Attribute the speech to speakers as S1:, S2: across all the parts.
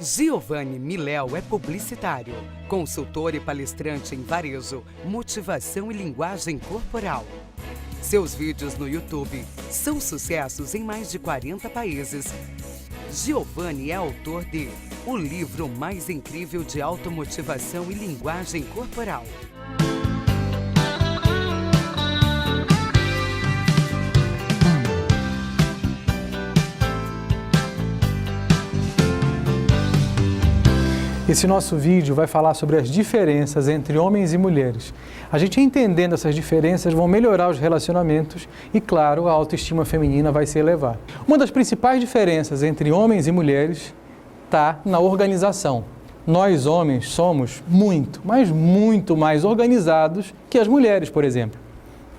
S1: Giovanni Miléo é publicitário, consultor e palestrante em varejo, motivação e linguagem corporal. Seus vídeos no YouTube são sucessos em mais de 40 países. Giovanni é autor de O Livro Mais Incrível de Automotivação e Linguagem Corporal.
S2: Esse nosso vídeo vai falar sobre as diferenças entre homens e mulheres. A gente entendendo essas diferenças vão melhorar os relacionamentos e, claro, a autoestima feminina vai se elevar. Uma das principais diferenças entre homens e mulheres está na organização. Nós, homens, somos muito, mas muito mais organizados que as mulheres, por exemplo.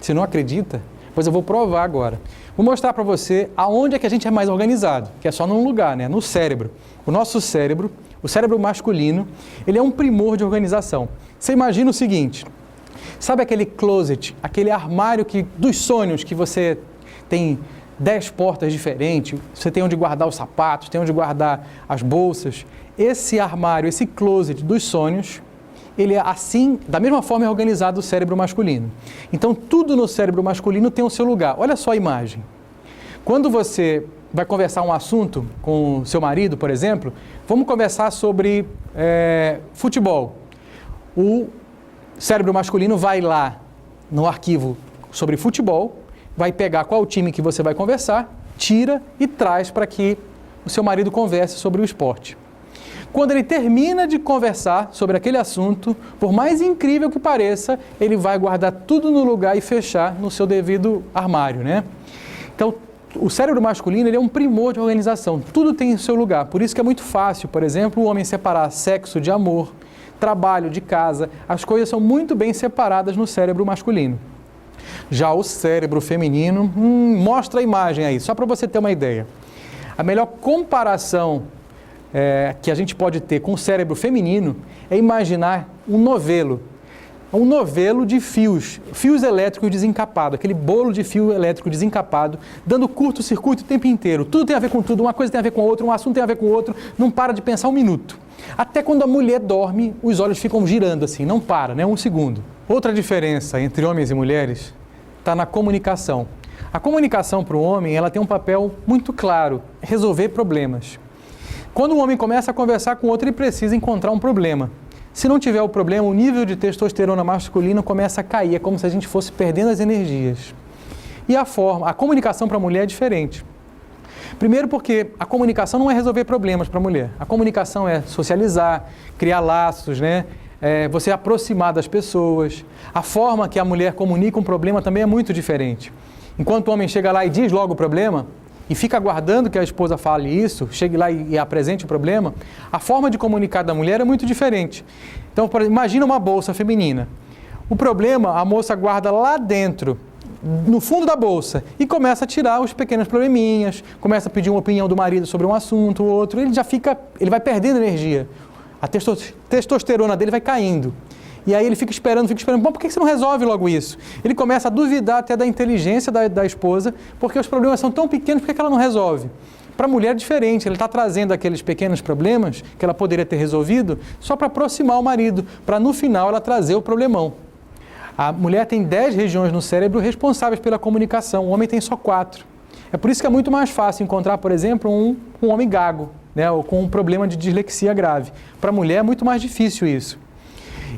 S2: Se não acredita, pois eu vou provar agora. Vou mostrar para você aonde é que a gente é mais organizado, que é só num lugar, né? No cérebro. O nosso cérebro, o cérebro masculino, ele é um primor de organização. Você imagina o seguinte, sabe aquele closet, aquele armário dos sonhos que você tem 10 portas diferentes, você tem onde guardar os sapatos, tem onde guardar as bolsas. Esse armário, esse closet dos sonhos, ele é assim, da mesma forma é organizado o cérebro masculino. Então tudo no cérebro masculino tem o seu lugar. Olha só a imagem. Quando você vai conversar um assunto com seu marido, por exemplo, vamos conversar sobre futebol. O cérebro masculino vai lá no arquivo sobre futebol, vai pegar qual time que você vai conversar, tira e traz para que o seu marido converse sobre o esporte. Quando ele termina de conversar sobre aquele assunto, por mais incrível que pareça, ele vai guardar tudo no lugar e fechar no seu devido armário, né? Então, o cérebro masculino ele é um primor de organização, tudo tem o seu lugar, por isso que é muito fácil, por exemplo, o homem separar sexo de amor, trabalho de casa, as coisas são muito bem separadas no cérebro masculino. Já o cérebro feminino, mostra a imagem aí, só para você ter uma ideia. A melhor comparação que a gente pode ter com o cérebro feminino é imaginar um novelo de fios elétricos desencapados, aquele bolo de fio elétrico desencapado, dando curto-circuito o tempo inteiro. Tudo tem a ver com tudo, uma coisa tem a ver com a outra, um assunto tem a ver com o outro, não para de pensar um minuto. Até quando a mulher dorme, os olhos ficam girando assim, não para, né? Um segundo. Outra diferença entre homens e mulheres está na comunicação. A comunicação para o homem, ela tem um papel muito claro, resolver problemas. Quando um homem começa a conversar com outro, ele precisa encontrar um problema. Se não tiver o problema, o nível de testosterona masculina começa a cair, é como se a gente fosse perdendo as energias. E a comunicação para a mulher é diferente. Primeiro porque a comunicação não é resolver problemas para a mulher. A comunicação é socializar, criar laços, né? Você aproximar das pessoas. A forma que a mulher comunica um problema também é muito diferente. Enquanto o homem chega lá e diz logo o problema, e fica aguardando que a esposa fale isso, chegue lá e apresente o problema, a forma de comunicar da mulher é muito diferente. Então, imagina uma bolsa feminina. O problema, a moça guarda lá dentro, no fundo da bolsa, e começa a tirar os pequenos probleminhas, começa a pedir uma opinião do marido sobre um assunto ou outro, ele vai perdendo energia. A testosterona dele vai caindo. E aí ele fica esperando, bom, por que você não resolve logo isso? Ele começa a duvidar até da inteligência da esposa, porque os problemas são tão pequenos, por que ela não resolve? Para a mulher é diferente, ele está trazendo aqueles pequenos problemas que ela poderia ter resolvido só para aproximar o marido, para no final ela trazer o problemão. A mulher tem 10 regiões no cérebro responsáveis pela comunicação, o homem tem só 4. É por isso que é muito mais fácil encontrar, por exemplo, um homem gago, né, ou com um problema de dislexia grave. Para a mulher é muito mais difícil isso.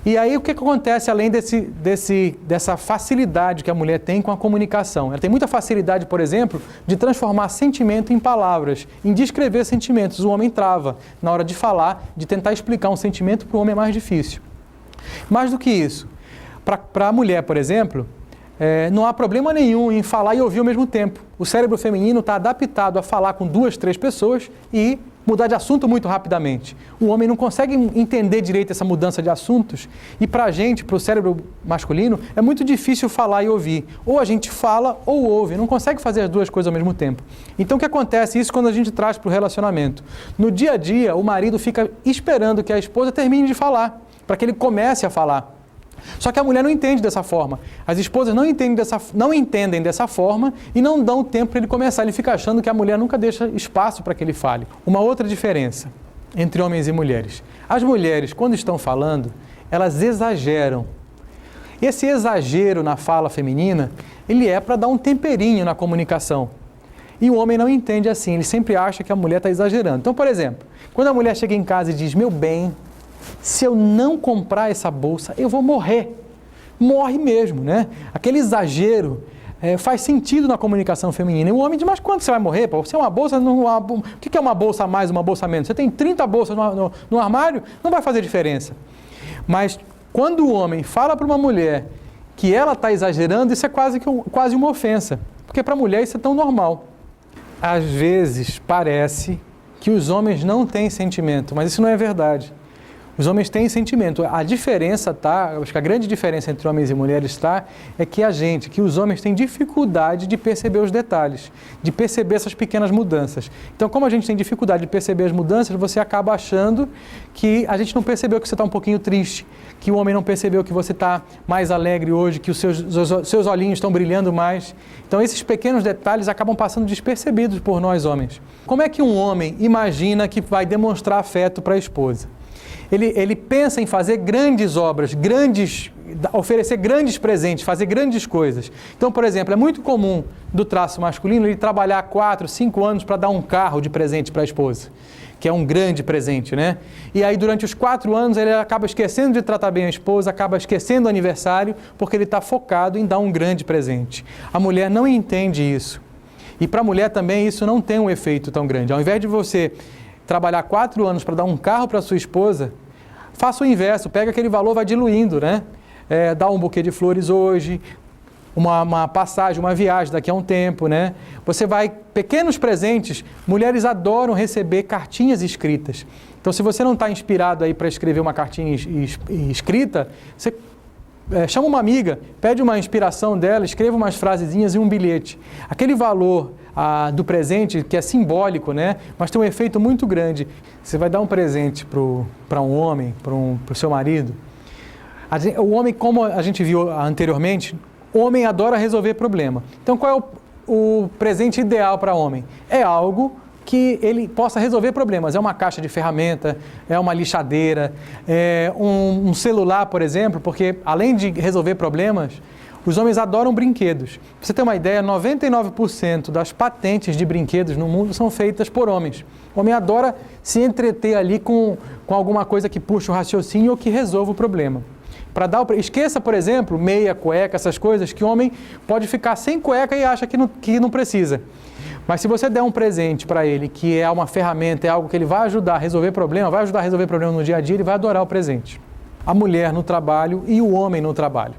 S2: E aí o que acontece além dessa facilidade que a mulher tem com a comunicação? Ela tem muita facilidade, por exemplo, de transformar sentimento em palavras, em descrever sentimentos. O homem trava na hora de falar, de tentar explicar um sentimento, para o homem é mais difícil. Mais do que isso, para a mulher, por exemplo, não há problema nenhum em falar e ouvir ao mesmo tempo. O cérebro feminino está adaptado a falar com 2, 3 pessoas e mudar de assunto muito rapidamente. O homem não consegue entender direito essa mudança de assuntos e para a gente, para o cérebro masculino, é muito difícil falar e ouvir. Ou a gente fala ou ouve, não consegue fazer as duas coisas ao mesmo tempo. Então o que acontece? Isso quando a gente traz para o relacionamento. No dia a dia, o marido fica esperando que a esposa termine de falar, para que ele comece a falar. Só que a mulher não entende dessa forma. As esposas não entendem dessa forma e não dão tempo para ele começar. Ele fica achando que a mulher nunca deixa espaço para que ele fale. Uma outra diferença. entre homens e mulheres. As mulheres, quando estão falando, elas exageram. Esse exagero na fala feminina, ele é para dar um temperinho na comunicação. E o homem não entende assim, ele sempre acha que a mulher está exagerando. Então, por exemplo, quando a mulher chega em casa e diz, meu bem, se eu não comprar essa bolsa, eu vou morrer. Morre mesmo, né? Aquele exagero faz sentido na comunicação feminina. E o homem diz, mas quando você vai morrer? Pô? Você é uma bolsa, o que é uma bolsa a mais, uma bolsa a menos? Você tem 30 bolsas no armário, não vai fazer diferença. Mas quando o homem fala para uma mulher que ela está exagerando, isso é quase uma ofensa. Porque para a mulher isso é tão normal. Às vezes parece que os homens não têm sentimento, mas isso não é verdade. Os homens têm sentimento. A diferença acho que a grande diferença entre homens e mulheres é que os homens têm dificuldade de perceber os detalhes, de perceber essas pequenas mudanças. Então, como a gente tem dificuldade de perceber as mudanças, você acaba achando que a gente não percebeu que você está um pouquinho triste, que o homem não percebeu que você está mais alegre hoje, que os seus olhinhos estão brilhando mais. Então, esses pequenos detalhes acabam passando despercebidos por nós homens. Como é que um homem imagina que vai demonstrar afeto para a esposa? Ele pensa em fazer grandes obras, oferecer grandes presentes, fazer grandes coisas. Então, por exemplo, é muito comum do traço masculino ele trabalhar 4, 5 anos para dar um carro de presente para a esposa, que é um grande presente, né? E aí, durante os 4 anos, ele acaba esquecendo de tratar bem a esposa, acaba esquecendo o aniversário, porque ele está focado em dar um grande presente. A mulher não entende isso. E para a mulher também isso não tem um efeito tão grande. Ao invés de você trabalhar 4 anos para dar um carro para sua esposa, faça o inverso, pega aquele valor, vai diluindo, né? Dá um buquê de flores hoje, uma passagem, uma viagem daqui a um tempo, né? Pequenos presentes, mulheres adoram receber cartinhas escritas. Então, se você não está inspirado aí para escrever uma cartinha escrita, você chama uma amiga, pede uma inspiração dela, escreva umas frasezinhas e um bilhete. Aquele valor do presente, que é simbólico, né? Mas tem um efeito muito grande. Você vai dar um presente para um homem, para o seu marido. O homem, como a gente viu anteriormente, o homem adora resolver problema. Então, qual é o presente ideal para o homem? É algo que ele possa resolver problemas. É uma caixa de ferramenta, é uma lixadeira, é um celular, por exemplo, porque além de resolver problemas, os homens adoram brinquedos. Pra você ter uma ideia, 99% das patentes de brinquedos no mundo são feitas por homens. O homem adora se entreter ali com alguma coisa que puxa o raciocínio ou que resolva o problema. Esqueça, por exemplo, meia, cueca, essas coisas, que o homem pode ficar sem cueca e acha que não precisa. Mas se você der um presente para ele, que é uma ferramenta, é algo que ele vai ajudar a resolver problema, no dia a dia, ele vai adorar o presente. A mulher no trabalho e o homem no trabalho.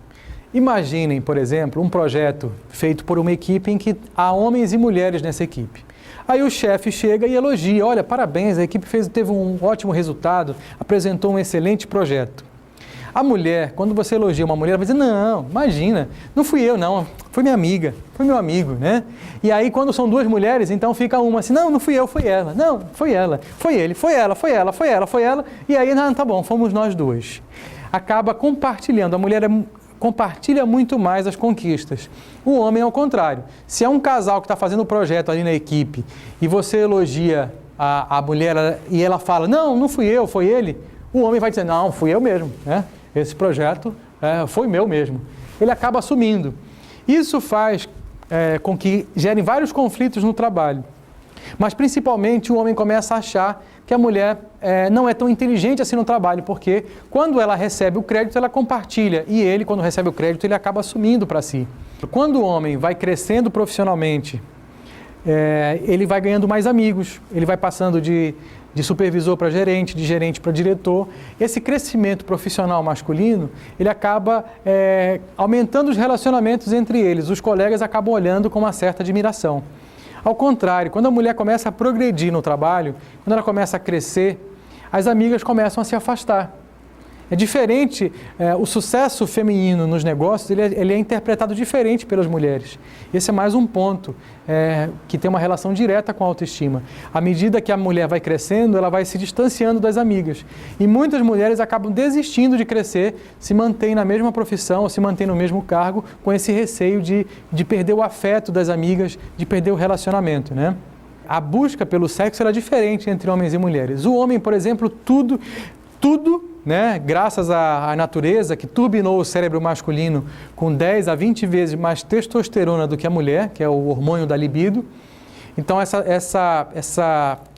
S2: Imaginem, por exemplo, um projeto feito por uma equipe em que há homens e mulheres nessa equipe. Aí o chefe chega e elogia, olha, parabéns, a equipe teve um ótimo resultado, apresentou um excelente projeto. A mulher, quando você elogia uma mulher, ela vai dizer, não, imagina, não fui eu não, foi minha amiga, foi meu amigo, né? E aí quando são 2 mulheres, então fica uma assim, não fui eu, foi ela, não, foi ela, foi ele, foi ela, e aí, não, tá bom, fomos nós 2. Acaba compartilhando, a mulher compartilha muito mais as conquistas. O homem é o contrário. Se é um casal que está fazendo o projeto ali na equipe e você elogia a mulher e ela fala, não fui eu, foi ele, o homem vai dizer, não, fui eu mesmo, né? Esse projeto foi meu mesmo. Ele acaba assumindo. Isso faz com que gerem vários conflitos no trabalho. Mas, principalmente, o homem começa a achar que a mulher não é tão inteligente assim no trabalho, porque quando ela recebe o crédito, ela compartilha. E ele, quando recebe o crédito, ele acaba assumindo para si. Quando o homem vai crescendo profissionalmente, ele vai ganhando mais amigos, ele vai passando de supervisor para gerente, de gerente para diretor. Esse crescimento profissional masculino, ele acaba aumentando os relacionamentos entre eles. Os colegas acabam olhando com uma certa admiração. Ao contrário, quando a mulher começa a progredir no trabalho, quando ela começa a crescer, as amigas começam a se afastar. É diferente, o sucesso feminino nos negócios, ele é interpretado diferente pelas mulheres. Esse é mais um ponto que tem uma relação direta com a autoestima. À medida que a mulher vai crescendo, ela vai se distanciando das amigas. E muitas mulheres acabam desistindo de crescer, se mantêm na mesma profissão, ou se mantêm no mesmo cargo, com esse receio de perder o afeto das amigas, de perder o relacionamento, né? a busca pelo sexo era diferente entre homens e mulheres. O homem, por exemplo, tudo, né, graças à natureza que turbinou o cérebro masculino com 10 a 20 vezes mais testosterona do que a mulher, que é o hormônio da libido. Então,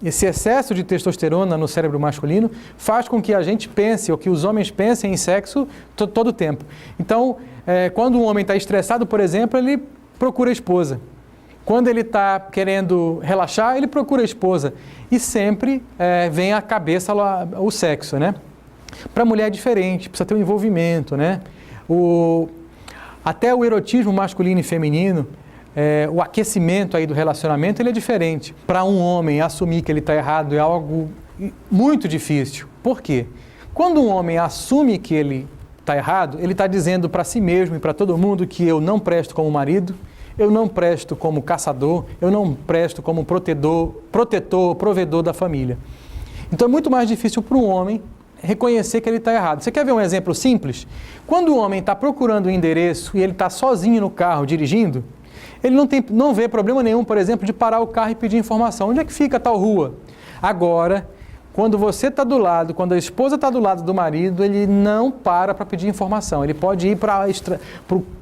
S2: esse excesso de testosterona no cérebro masculino faz com que a gente pense, ou que os homens pensem em sexo todo o tempo. Então, quando um homem está estressado, por exemplo, ele procura a esposa. Quando ele está querendo relaxar, ele procura a esposa. E sempre vem à cabeça o sexo, né? Para a mulher é diferente, precisa ter um envolvimento, né? Até o erotismo masculino e feminino, o aquecimento aí do relacionamento, ele é diferente. Para um homem assumir que ele está errado é algo muito difícil. Por quê? Quando um homem assume que ele está errado, ele está dizendo para si mesmo e para todo mundo que eu não presto como marido, eu não presto como caçador, eu não presto como protetor, provedor da família. Então é muito mais difícil para um homem reconhecer que ele está errado. Você quer ver um exemplo simples? Quando o homem está procurando um endereço e ele está sozinho no carro dirigindo, ele não vê problema nenhum, por exemplo, de parar o carro e pedir informação. Onde é que fica tal rua? Agora, quando você está do lado, quando a esposa está do lado do marido, ele não para pedir informação. Ele pode ir para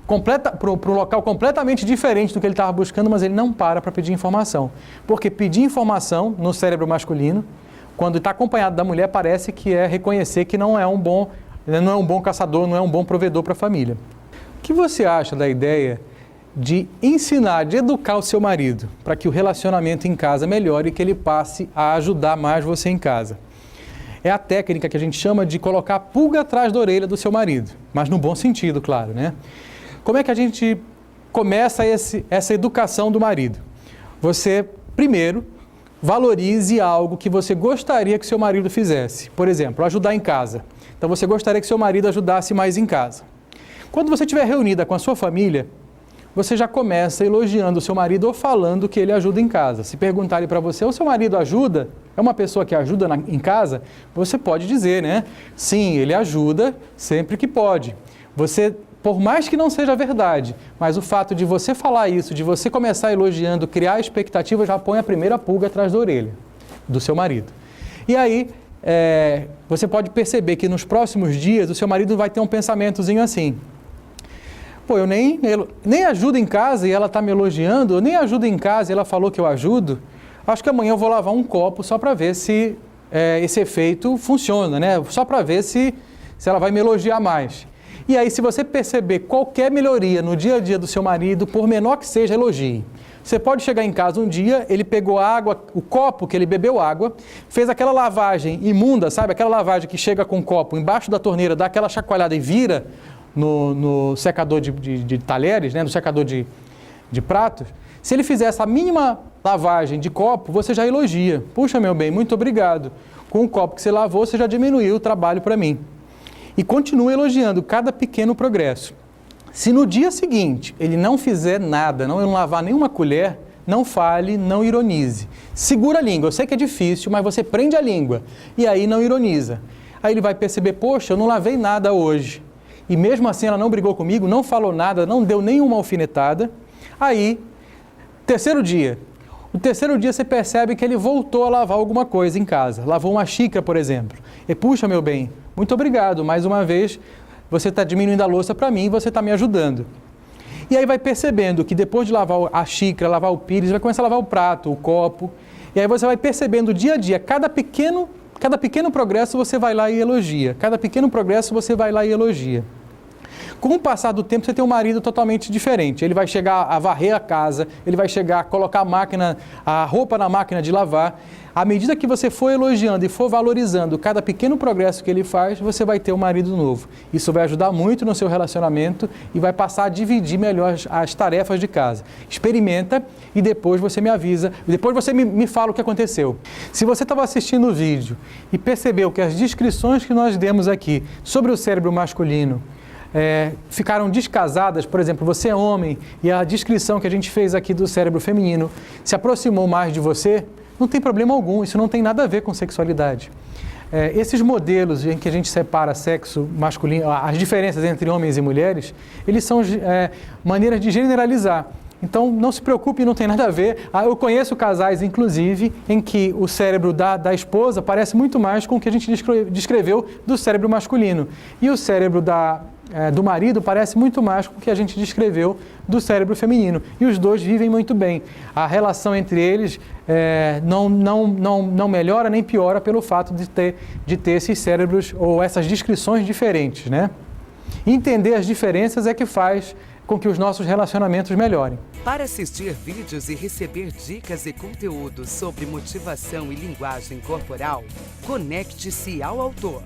S2: um local completamente diferente do que ele estava buscando, mas ele não para pedir informação. Porque pedir informação no cérebro masculino, quando está acompanhado da mulher, parece que é reconhecer que não é um bom caçador, não é um bom provedor para a família. O que você acha da ideia de ensinar, de educar o seu marido para que o relacionamento em casa melhore e que ele passe a ajudar mais você em casa? É a técnica que a gente chama de colocar a pulga atrás da orelha do seu marido, mas no bom sentido, claro, né? Como é que a gente começa essa educação do marido? Você, primeiro, valorize algo que você gostaria que seu marido fizesse. Por exemplo, ajudar em casa. Então você gostaria que seu marido ajudasse mais em casa. Quando você estiver reunida com a sua família, você já começa elogiando o seu marido ou falando que ele ajuda em casa. Se perguntarem para você, o seu marido ajuda? É uma pessoa que ajuda em casa? Você pode dizer, né? Sim, ele ajuda sempre que pode. Você, por mais que não seja verdade, mas o fato de você falar isso, de você começar elogiando, criar a expectativa, já põe a primeira pulga atrás da orelha do seu marido. E aí, você pode perceber que nos próximos dias o seu marido vai ter um pensamentozinho assim: pô, eu nem ajudo em casa e ela está me elogiando, eu nem ajudo em casa e ela falou que eu ajudo, acho que amanhã eu vou lavar um copo só para ver se esse efeito funciona, né? Só para ver se ela vai me elogiar mais. E aí, se você perceber qualquer melhoria no dia a dia do seu marido, por menor que seja, elogie. Você pode chegar em casa um dia, ele pegou água, o copo que ele bebeu água, fez aquela lavagem imunda, sabe? Aquela lavagem que chega com o copo embaixo da torneira, dá aquela chacoalhada e vira no secador de talheres, né? No secador de pratos. Se ele fizer essa mínima lavagem de copo, você já elogia. Puxa, meu bem, muito obrigado. Com o copo que você lavou, você já diminuiu o trabalho para mim. E continua elogiando cada pequeno progresso. Se no dia seguinte ele não fizer nada, não lavar nenhuma colher, não fale, não ironize. Segura a língua. Eu sei que é difícil, mas você prende a língua. E aí não ironiza. Aí ele vai perceber, poxa, eu não lavei nada hoje. E mesmo assim ela não brigou comigo, não falou nada, não deu nenhuma alfinetada. Aí, terceiro dia. No terceiro dia você percebe que ele voltou a lavar alguma coisa em casa. Lavou uma xícara, por exemplo. E puxa, meu bem, muito obrigado. Mais uma vez, você está diminuindo a louça para mim e você está me ajudando. E aí vai percebendo que depois de lavar a xícara, lavar o pires, vai começar a lavar o prato, o copo. E aí você vai percebendo dia a dia, cada pequeno progresso você vai lá e elogia. Cada pequeno progresso você vai lá e elogia. Com o passar do tempo, você tem um marido totalmente diferente. Ele vai chegar a varrer a casa, ele vai chegar a colocar a roupa na máquina de lavar. À medida que você for elogiando e for valorizando cada pequeno progresso que ele faz, você vai ter um marido novo. Isso vai ajudar muito no seu relacionamento e vai passar a dividir melhor as tarefas de casa. Experimenta e depois você me avisa, depois você me fala o que aconteceu. Se você estava assistindo o vídeo e percebeu que as descrições que nós demos aqui sobre o cérebro masculino ficaram descasadas, por exemplo, você é homem e a descrição que a gente fez aqui do cérebro feminino se aproximou mais de você, não tem problema algum, isso não tem nada a ver com sexualidade. Esses modelos em que a gente separa sexo masculino, as diferenças entre homens e mulheres, eles são maneiras de generalizar. Então, não se preocupe, não tem nada a ver. Eu conheço casais, inclusive, em que o cérebro da esposa parece muito mais com o que a gente descreveu do cérebro masculino. E o cérebro do marido parece muito mais com o que a gente descreveu do cérebro feminino. E os dois vivem muito bem. A relação entre eles não melhora nem piora pelo fato de ter esses cérebros ou essas descrições diferentes, né? Entender as diferenças é que faz com que os nossos relacionamentos melhorem.
S1: Para assistir vídeos e receber dicas e conteúdos sobre motivação e linguagem corporal, conecte-se ao autor.